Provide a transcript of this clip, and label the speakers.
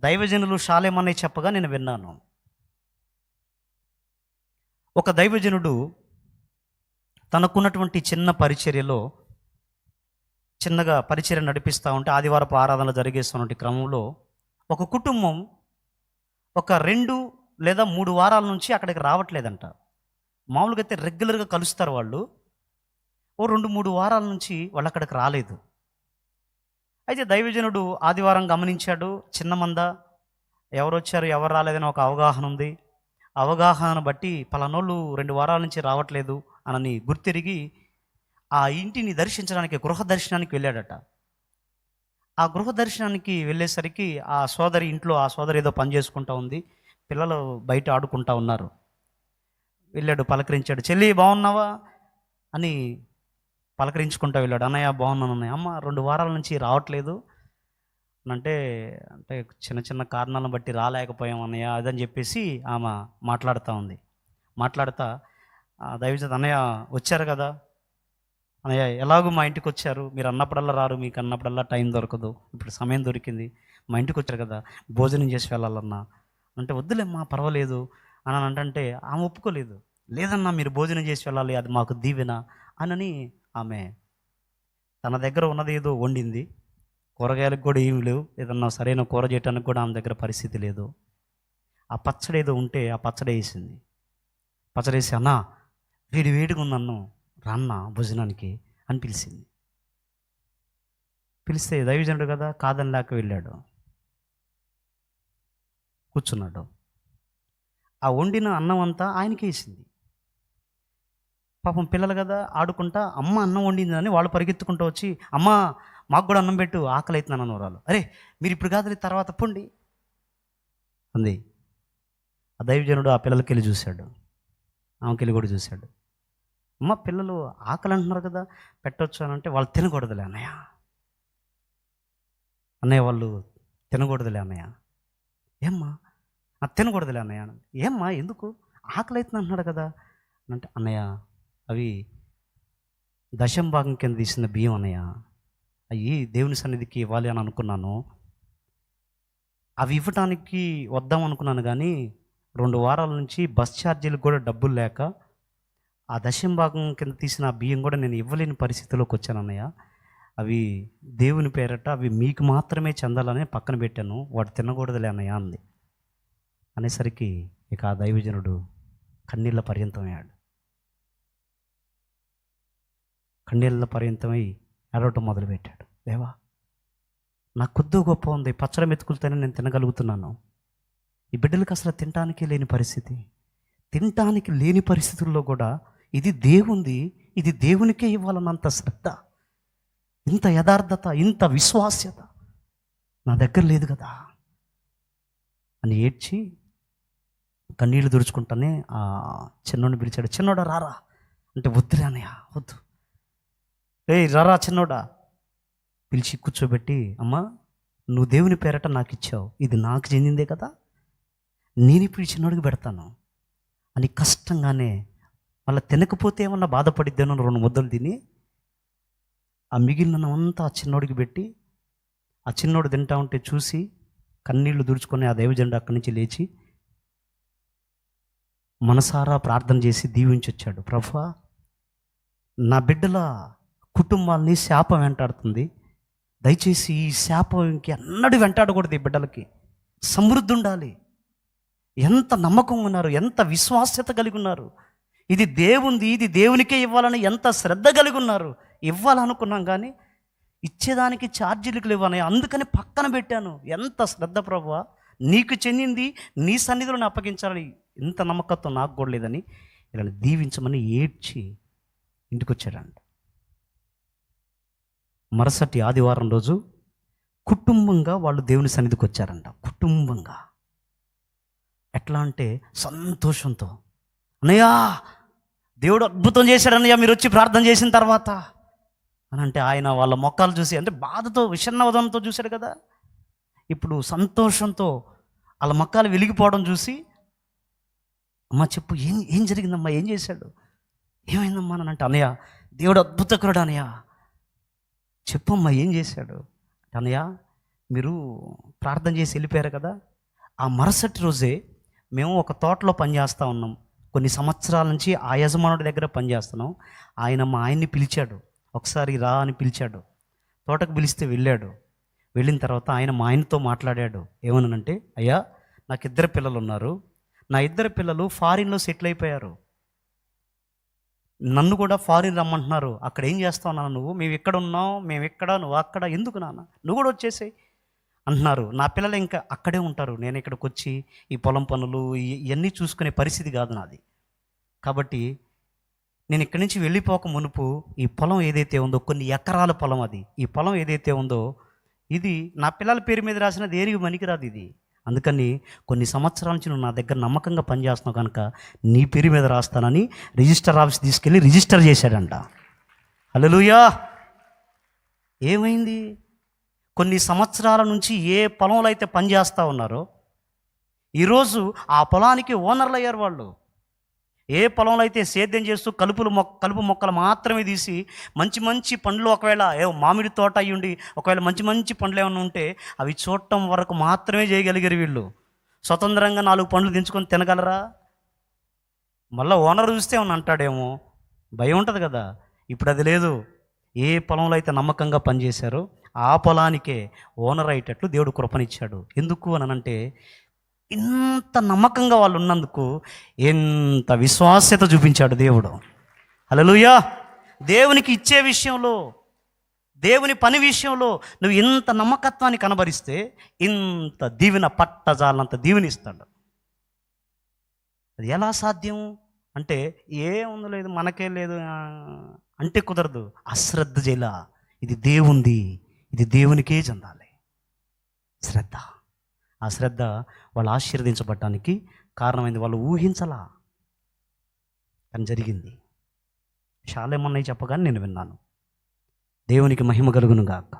Speaker 1: దైవజనులు షాలేమని చెప్పగా నేను విన్నాను. ఒక దైవజనుడు తనకున్నటువంటి చిన్న పరిచర్యలో చిన్నగా పరిచర్య నడిపిస్తూ ఉంటే ఆదివారపు ఆరాధనలు జరిగేస్తున్నటువంటి క్రమంలో ఒక కుటుంబం ఒక 2 లేదా 3 వారాల నుంచి అక్కడికి రావట్లేదంట. మామూలుగా అయితే రెగ్యులర్గా కలుస్తారు వాళ్ళు. ఓ 2, 3 వారాల నుంచి వాళ్ళు అక్కడికి రాలేదు. అయితే దైవజనుడు ఆదివారం గమనించాడు, చిన్న మంద, ఎవరొచ్చారు ఎవరు రాలేదని ఒక అవగాహన ఉంది. అవగాహన బట్టి పలానోళ్ళు 2 వారాల నుంచి రావట్లేదు అని గుర్తిరిగి ఆ ఇంటిని దర్శించడానికి గృహ దర్శనానికి వెళ్ళాడట. ఆ గృహ దర్శనానికి వెళ్ళేసరికి ఆ సోదరి ఏదో పని చేసుకుంటా ఉంది, పిల్లలు బయట ఆడుకుంటా ఉన్నారు. వెళ్ళాడు, పలకరించాడు. చెల్లి బాగున్నావా అని పలకరించుకుంటూ వెళ్ళాడు. అన్నయ్య బాగున్నాను అన్నయ్య. అమ్మ 2 వారాల నుంచి రావట్లేదు అంటే అంటే చిన్న చిన్న కారణాలను బట్టి రాలేకపోయాం అన్నయ్య అదని చెప్పేసి ఆమె మాట్లాడుతూ ఉంది. మాట్లాడుతా దయచేసి అన్నయ్య వచ్చారు కదా అన్నయ్య, ఎలాగో మా ఇంటికి వచ్చారు, మీరు అన్నప్పుడల్లా రారు, మీకు అన్నప్పుడల్లా టైం దొరకదు, ఇప్పుడు సమయం దొరికింది, మా ఇంటికి వచ్చారు కదా భోజనం చేసి వెళ్ళాలన్నా అంటే వద్దులేమ్మా పర్వాలేదు అని అంటే ఆమె ఒప్పుకోలేదు. లేదన్నా మీరు భోజనం చేసి వెళ్ళాలి, అది మాకు దీవెన అని ఆమె తన దగ్గర ఉన్నది ఏదో వండింది. కూరగాయలకు కూడా ఏమి లేవు, ఏదన్నా సరైన కూర చేయడానికి కూడా ఆమె దగ్గర పరిస్థితి లేదు. ఆ పచ్చడి ఏదో ఉంటే ఆ పచ్చడి వేసింది. పచ్చడి వేసి అన్నా వేడి వేడిగా ఉందన్ను రాన్న భోజనానికి అని పిలిచింది. పిలిస్తే దైవజనుడు కదా కాదని లేక వెళ్ళాడు, కూర్చున్నాడు. ఆ వండిన అన్నం అంతా ఆయనకి వేసింది. పాపం పిల్లలు కదా ఆడుకుంటా అమ్మ అన్నం వండిందని వాళ్ళు పరిగెత్తుకుంటూ వచ్చి అమ్మ మాకు కూడా అన్నం పెట్టు, ఆకలి అవుతున్నాను అన్నవరాలు. అరే మీరు ఇప్పుడు కాదు తర్వాత పొండి అంది. ఆ దైవజనుడు ఆ పిల్లలకి వెళ్ళి చూశాడు, ఆమెకి వెళ్ళి కూడా చూశాడు. అమ్మ పిల్లలు ఆకలి అంటున్నారు కదా పెట్టొచ్చు అని అంటే వాళ్ళు తినకూడదులే అన్నయ్య, అన్నయ్య వాళ్ళు తినకూడదులే అన్నయ్య. ఏమ్మా తినకూడదులే అన్నయ్య. ఏమ్మా ఎందుకు, ఆకలి అవుతుంది అంటున్నాడు కదా అంటే అన్నయ్య అవి దశం భాగం కింద తీసిన బియ్యం అన్నయ్య, అవి దేవుని సన్నిధికి ఇవ్వాలి అని అనుకున్నాను, అవి ఇవ్వటానికి వద్దాం అనుకున్నాను కానీ 2 వారాల నుంచి బస్ ఛార్జీలకు కూడా డబ్బులు లేక ఆ దశం భాగం కింద తీసిన ఆ బియ్యం కూడా నేను ఇవ్వలేని పరిస్థితిలోకి వచ్చాను అన్నయ్య, అవి దేవుని పేరట అవి మీకు మాత్రమే చెందాలని పక్కన పెట్టాను, వాడు తినకూడదులే అన్నయ్య అంది. అనేసరికి ఇక ఆ దైవజనుడు కన్నీళ్ళ పర్యంతమయ్యాడు. కన్నీళ్ళ పర్యంతమై ఏడవటం మొదలుపెట్టాడు. దేవా నాకు కొద్దో గొప్ప ఉంది, పచ్చడి మెతుకులతోనే నేను తినగలుగుతున్నాను, ఈ బిడ్డలకు అసలు తినటానికి లేని పరిస్థితి, తినటానికి లేని పరిస్థితుల్లో కూడా ఇది దేవుంది, ఇది దేవునికే ఇవ్వాలన్నంత శ్రద్ధ, ఇంత యథార్థత, ఇంత విశ్వాస్యత నా దగ్గర లేదు కదా అని ఏడ్చి కన్నీళ్ళు తుడుచుకుంటానే ఆ చిన్నోడిని పిలిచాడు. చిన్నోడా రారా అంటే వద్దురా అన్నయ్య వద్దు, రారా చిన్నోడా పిలిచి కూర్చోబెట్టి అమ్మా నువ్వు దేవుని పేరట నాకు ఇచ్చావు, ఇది నాకు చెందిందే కదా, నేను ఇప్పుడు చిన్నోడికి పెడతాను అని కష్టంగానే మళ్ళీ తినకపోతే ఏమన్నా బాధపడిద్దాను 2 ముద్దలు తిని ఆ మిగిలినంతా ఆ చిన్నోడికి పెట్టి ఆ చిన్నోడు తింటా ఉంటే చూసి కన్నీళ్లు దుడుచుకొని ఆ దైవజనుడు అక్కడి నుంచి లేచి మనసారా ప్రార్థన చేసి దీవించి వచ్చాడు. ప్రభువా నా బిడ్డల కుటుంబాల్ని శాపం వెంటాడుతుంది, దయచేసి ఈ శాపం ఇంకెన్నడూ వెంటాడకూడదు, ఈ బిడ్డలకి సమృద్ధి ఉండాలి, ఎంత నమ్మకం ఉన్నారు, ఎంత విశ్వాస్యత కలిగి ఉన్నారు, ఇది దేవుంది, ఇది దేవునికే ఇవ్వాలని ఎంత శ్రద్ధ కలిగి ఉన్నారు. ఇవ్వాలనుకున్నాం కానీ ఇచ్చేదానికి ఛార్జీలకు లేవని అందుకని పక్కన పెట్టాను. ఎంత శ్రద్ధ ప్రభువా, నీకు చెందింది నీ సన్నిధిలో అప్పగించాలని ఇంత నమ్మకత్వం నాకు కూడా లేదని ఇలా దీవించమని ఏడ్చి ఇంటికి వచ్చాడంట. మరుసటి ఆదివారం రోజు కుటుంబంగా వాళ్ళు దేవుని సన్నిధికి వచ్చారంట. కుటుంబంగా ఎట్లా అంటే సంతోషంతో, అన్నయ్య దేవుడు అద్భుతం చేశాడు అన్నయ్య మీరు వచ్చి ప్రార్థన చేసిన తర్వాత అని అంటే ఆయన వాళ్ళ మొక్కలు చూసి అంటే బాధతో విషన్నవదంతో చూశాడు కదా, ఇప్పుడు సంతోషంతో వాళ్ళ మొక్కలు వెలిగిపోవడం చూసి అమ్మ చెప్పు ఏం జరిగిందమ్మా, ఏం చేశాడు, ఏమైందమ్మా అని అంటే అన్నయ్య దేవుడు అద్భుతకరుడు అన్నయ్య, చెప్పమ్మా ఏం చేశాడు. అన్నయ్య మీరు ప్రార్థన చేసి వెళ్ళిపోయారు కదా, ఆ మరుసటి రోజే మేము ఒక తోటలో పనిచేస్తూ ఉన్నాం. కొన్ని సంవత్సరాల నుంచి ఆ యజమానుడి దగ్గర పనిచేస్తున్నాం. ఆయన మా ఆయన్ని పిలిచాడు, ఒకసారి రా అని పిలిచాడు. తోటకు పిలిస్తే వెళ్ళాడు. వెళ్ళిన తర్వాత ఆయన మా ఆయనతో మాట్లాడాడు. ఏమనంటే, అయ్యా, నాకు 2 పిల్లలు ఉన్నారు. నా 2 పిల్లలు ఫారిన్లో సెటిల్ అయిపోయారు. నన్ను కూడా ఫారిన్ రమ్మంటున్నారు. అక్కడ ఏం చేస్తావు నాన్న నువ్వు? మేము ఇక్కడ ఉన్నాం, మేము ఇక్కడ, నువ్వు అక్కడ, ఎందుకు నాన్న, నువ్వు కూడా వచ్చేసేయ్ అంటున్నారు. నా పిల్లలు ఇంకా అక్కడే ఉంటారు. నేను ఇక్కడికి వచ్చి ఈ పొలం పనులు ఇవన్నీ చూసుకునే పరిస్థితి కాదు నాది. కాబట్టి నేను ఇక్కడి నుంచి వెళ్ళిపోక మునుపు ఈ పొలం ఏదైతే ఉందో, కొన్ని ఎకరాల పొలం అది, ఈ పొలం ఏదైతే ఉందో ఇది నా పిల్లల పేరు మీద రాసిన దేనికి పనికిరాదు ఇది. అందుకని కొన్ని సంవత్సరాల నుంచి నువ్వు నా దగ్గర నమ్మకంగా పనిచేస్తున్నావు కనుక నీ పేరు మీద రాస్తానని రిజిస్టర్ ఆఫీస్ తీసుకెళ్ళి రిజిస్టర్ చేశాడంట. హల్లెలూయా. ఏమైంది? కొన్ని సంవత్సరాల నుంచి ఏ పొలంలో అయితే పనిచేస్తూ ఉన్నారో ఈరోజు ఆ పొలానికి ఓనర్లు అయ్యారు వాళ్ళు. ఏ పొలంలో అయితే సేద్యం చేస్తూ కలుపు మొక్కలు మాత్రమే తీసి మంచి మంచి పండ్లు, ఒకవేళ మామిడి తోట అయ్యుండి ఒకవేళ మంచి మంచి పండ్లు ఏమైనా ఉంటే అవి చూడటం వరకు మాత్రమే చేయగలిగారు వీళ్ళు. స్వతంత్రంగా 4 పండ్లు దించుకొని తినగలరా? మళ్ళీ ఓనర్ చూస్తే ఏమన్నా అంటాడేమో, భయం ఉంటుంది కదా. ఇప్పుడు అది లేదు. ఏ పొలంలో అయితే నమ్మకంగా పనిచేశారో ఆ పొలానికే ఓనర్ అయ్యేటట్లు దేవుడు కృపనిచ్చాడు. ఎందుకు అని అంటే, ఇంత నమ్మకంగా వాళ్ళు ఉన్నందుకు ఎంత విశ్వాస్యత చూపించాడు దేవుడు. హల్లెలూయా. దేవునికి ఇచ్చే విషయంలో, దేవుని పని విషయంలో నువ్వు ఇంత నమ్మకత్వాన్ని కనబరిస్తే ఇంత దీవెన, పట్టజాలంత దీవెనిస్తాడు. అది ఎలా సాధ్యం అంటే, ఏముంది లేదు, మనకే లేదు అంటే కుదరదు. అశ్రద్ధ చేయాల. ఇది దేవుంది, ఇది దేవునికే చెందాలి. శ్రద్ధ. ఆ శ్రద్ధ వాళ్ళు ఆశీర్వదించబడటానికి కారణమైంది. వాళ్ళు ఊహించలా, కానీ జరిగింది. చాలేమన్నాయి చెప్పగానే నేను విన్నాను. దేవునికి మహిమ కలుగును గాక.